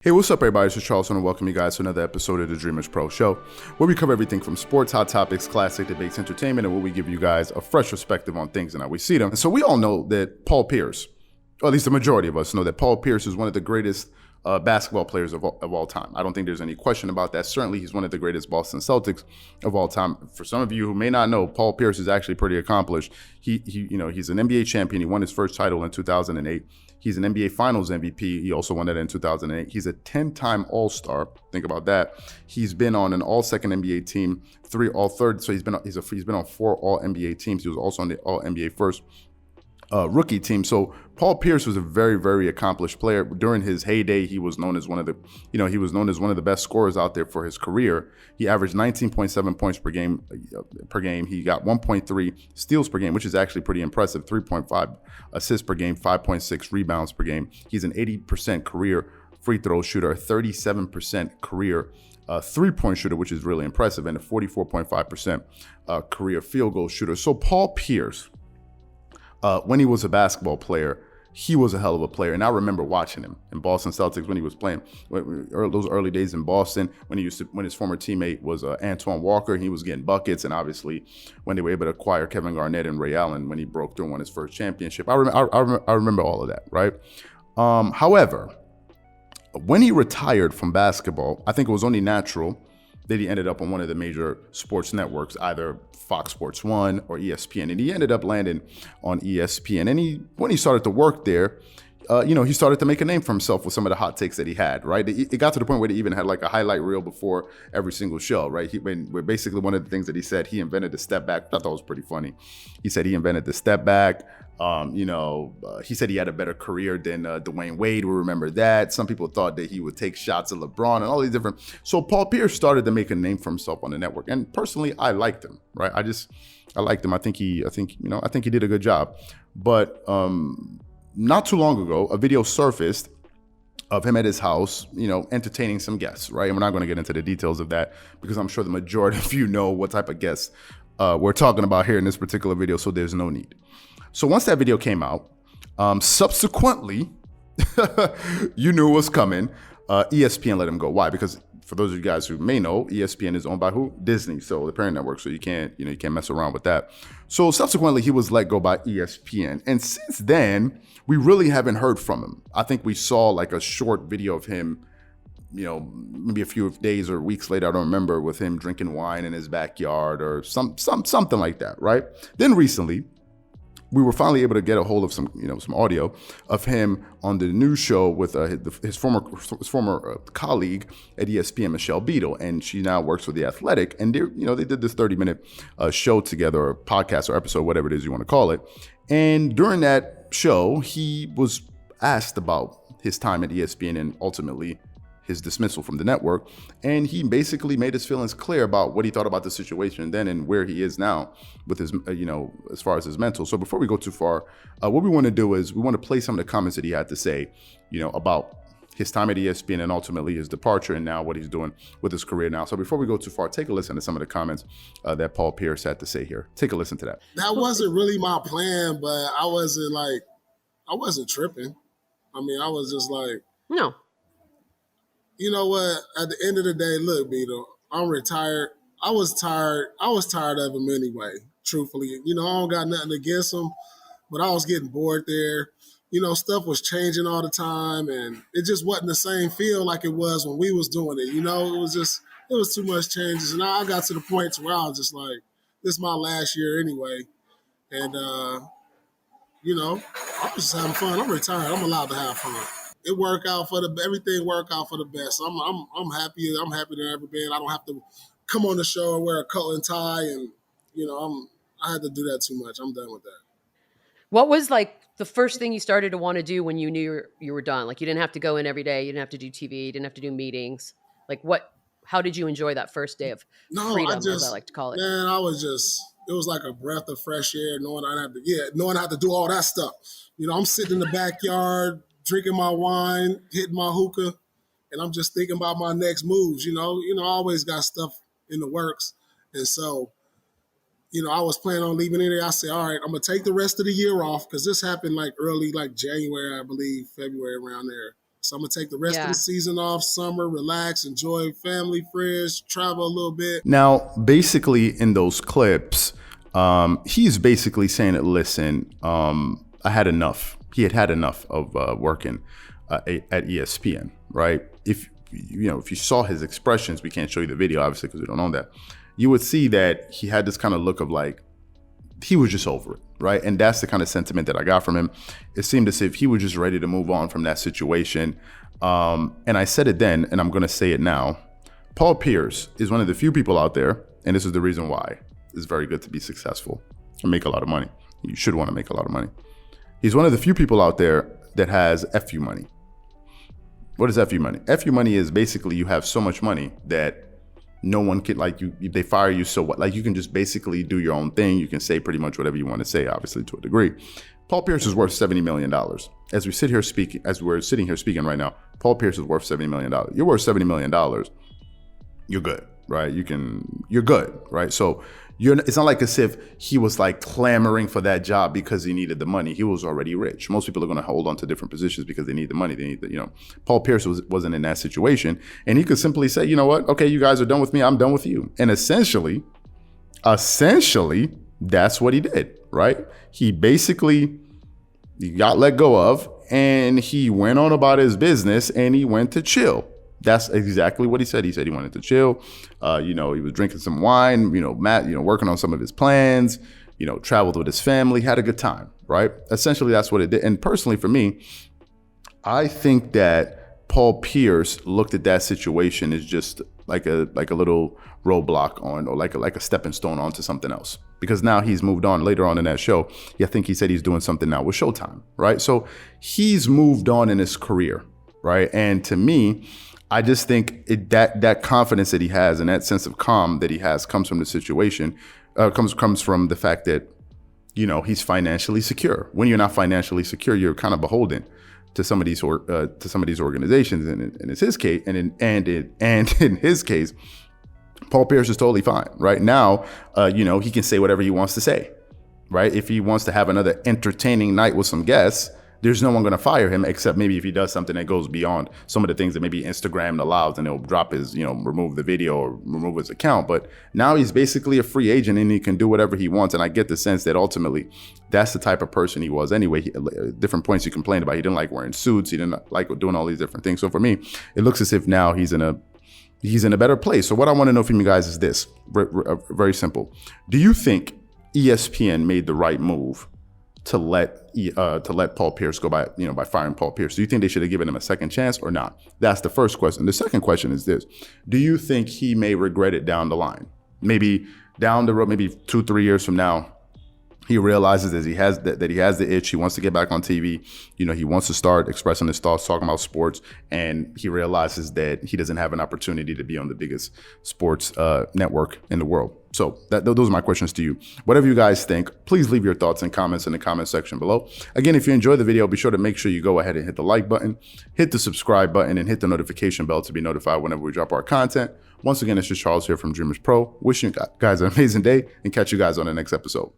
Hey, what's up, everybody? This is Charles, and welcome you guys to another episode of the Dreamerspro Show, where we cover everything from sports, hot topics, classic debates, entertainment, and where we give you guys a fresh perspective on things and how we see them. And so we all know that Paul Pierce, or at least the majority of us know that Paul Pierce is one of the greatest basketball players of all time. I don't think there's any question about that. Certainly, he's one of the greatest Boston Celtics of all time. For some of you who may not know, Paul Pierce is actually pretty accomplished. He's an NBA champion. He won his first title in 2008. He's an NBA Finals MVP. He also won that in 2008. He's a 10-time All-Star. Think about that. He's been on an All-Second NBA team, 3 All-Third. So he's been on 4 All-NBA teams. He was also on the All-NBA First rookie team. So Paul Pierce was a very, very accomplished player. During his heyday, he was known as one of the best scorers out there for his career. He averaged 19.7 points per game. He got 1.3 steals per game, which is actually pretty impressive. 3.5 assists per game, 5.6 rebounds per game. He's an 80% career free throw shooter, a 37% career three-point shooter, which is really impressive, and a 44.5% career field goal shooter. So Paul Pierce, when he was a basketball player, he was a hell of a player. And I remember watching him in Boston Celtics when he was playing those early days in Boston, when his former teammate was Antoine Walker, and he was getting buckets. And obviously when they were able to acquire Kevin Garnett and Ray Allen when he broke through and won his first championship. I remember all of that, right? However, when he retired from basketball, I think it was only natural that he ended up on one of the major sports networks, either Fox Sports 1 or ESPN. And he ended up landing on ESPN. And when he started to work there, he started to make a name for himself with some of the hot takes that he had, right? It got to the point where he even had like a highlight reel before every single show, right? Basically one of the things that he said, he invented the step back. I thought that was pretty funny. He said he invented the step back. He said he had a better career than Dwayne Wade. We remember that. Some people thought that he would take shots at LeBron and all these different. So Paul Pierce started to make a name for himself on the network. And personally, I liked him, right? I liked him. I think he did a good job. But not too long ago, a video surfaced of him at his house, entertaining some guests, right? And we're not going to get into the details of that because I'm sure the majority of you know what type of guests we're talking about here in this particular video, so there's no need. So once that video came out, subsequently, you knew it was coming. ESPN let him go. Why? Because for those of you guys who may know, ESPN is owned by who? Disney, so the parent network. So you can't mess around with that. So subsequently, he was let go by ESPN, and since then, we really haven't heard from him. I think we saw like a short video of him, maybe a few days or weeks later, I don't remember, with him drinking wine in his backyard or something like that, right? Then recently, we were finally able to get a hold of some audio of him on the news show with his former colleague at ESPN, Michelle Beadle, and she now works for The Athletic. And they did this 30-minute show together, or podcast or episode, whatever it is you want to call it. And during that show, he was asked about his time at ESPN and ultimately his dismissal from the network, and he basically made his feelings clear about what he thought about the situation then and where he is now with his, as far as his mental. So before we go too far, what we want to do is we want to play some of the comments that he had to say, about his time at ESPN and ultimately his departure and now what he's doing with his career now. So before we go too far, take a listen to some of the comments that Paul Pierce had to say here. Take a listen to that. That wasn't really my plan, but I wasn't tripping. I mean, I was just like, no. You know what? At the end of the day, look, Beto, I'm retired. I was tired of him anyway, truthfully. I don't got nothing against him, but I was getting bored there. Stuff was changing all the time, and it just wasn't the same feel like it was when we was doing it. It was too much changes. And I got to the point where I was just like, this is my last year anyway. And, I was just having fun. I'm retired. I'm allowed to have fun. Everything worked out for the best. I'm happy. I'm happy than ever been. I don't have to come on the show and wear a coat and tie, and I had to do that too much. I'm done with that. What was like the first thing you started to want to do when you knew you were done? Like you didn't have to go in every day. You didn't have to do TV. You didn't have to do meetings. Like how did you enjoy that first day of freedom, as I like to call it? Man, it was like a breath of fresh air knowing I had to do all that stuff. I'm sitting in the backyard, drinking my wine, hitting my hookah, and I'm just thinking about my next moves. I always got stuff in the works. And so, I was planning on leaving in there. I said, all right, I'm going to take the rest of the year off because this happened like early, like January, I believe, February, around there. So I'm going to take the rest of Yeah. the season off, summer, relax, enjoy family, friends, travel a little bit. Now, basically in those clips, he's basically saying that, listen, I had enough. He had enough of working at ESPN, right? If you saw his expressions, we can't show you the video, obviously, because we don't own that. You would see that he had this kind of look of like, he was just over it, right? And that's the kind of sentiment that I got from him. It seemed as if he was just ready to move on from that situation. And I said it then, and I'm going to say it now. Paul Pierce is one of the few people out there, and this is the reason why it's very good to be successful and make a lot of money. You should want to make a lot of money. He's one of the few people out there that has FU money. What is FU money? FU money is basically you have so much money that no one can, like, they fire you, so what? Like, you can just basically do your own thing. You can say pretty much whatever you want to say, obviously, to a degree. Paul Pierce is worth $70 million. As we're sitting here speaking right now, Paul Pierce is worth $70 million. You're worth $70 million. You're good, right? You're good, right? So it's not like as if he was like clamoring for that job because he needed the money. He was already rich. Most people are going to hold on to different positions because they need the money. They need the, Paul Pierce wasn't in that situation. And he could simply say, you know what? Okay, you guys are done with me. I'm done with you. And essentially, that's what he did, right? He got let go of and he went on about his business and he went to chill. That's exactly what he said. He said he wanted to chill. He was drinking some wine, working on some of his plans, traveled with his family, had a good time, right? Essentially, that's what it did. And personally, for me, I think that Paul Pierce looked at that situation as just like a little roadblock or like a stepping stone onto something else. Because now he's moved on. Later on in that show, I think he said he's doing something now with Showtime, right? So he's moved on in his career, right? And to me, I just think that confidence that he has and that sense of calm that he has comes from the situation, comes from the fact that, he's financially secure. When you're not financially secure, you're kind of beholden to some of these organizations. And in his case, in his case, Paul Pierce is totally fine right now. He can say whatever he wants to say, right? If he wants to have another entertaining night with some guests, there's no one going to fire him except maybe if he does something that goes beyond some of the things that maybe Instagram allows, and they'll drop his, remove the video or remove his account. But now he's basically a free agent and he can do whatever he wants. And I get the sense that ultimately that's the type of person he was anyway. Different points he complained about. He didn't like wearing suits. He didn't like doing all these different things. So for me, it looks as if now he's in a better place. So what I want to know from you guys is this, very simple. Do you think ESPN made the right move to let Paul Pierce go by firing Paul Pierce? Do you think they should have given him a second chance or not? That's the first question. The second question is this: do you think he may regret it down the line? Maybe down the road, maybe 2-3 years from now, he realizes that he has the itch. He wants to get back on TV. He wants to start expressing his thoughts, talking about sports, and he realizes that he doesn't have an opportunity to be on the biggest sports network in the world. So those are my questions to you. Whatever you guys think, please leave your thoughts and comments in the comment section below. Again, if you enjoyed the video, be sure to make sure you go ahead and hit the like button, hit the subscribe button, and hit the notification bell to be notified whenever we drop our content. Once again, it's just Charles here from Dreamerspro. Wishing you guys an amazing day and catch you guys on the next episode.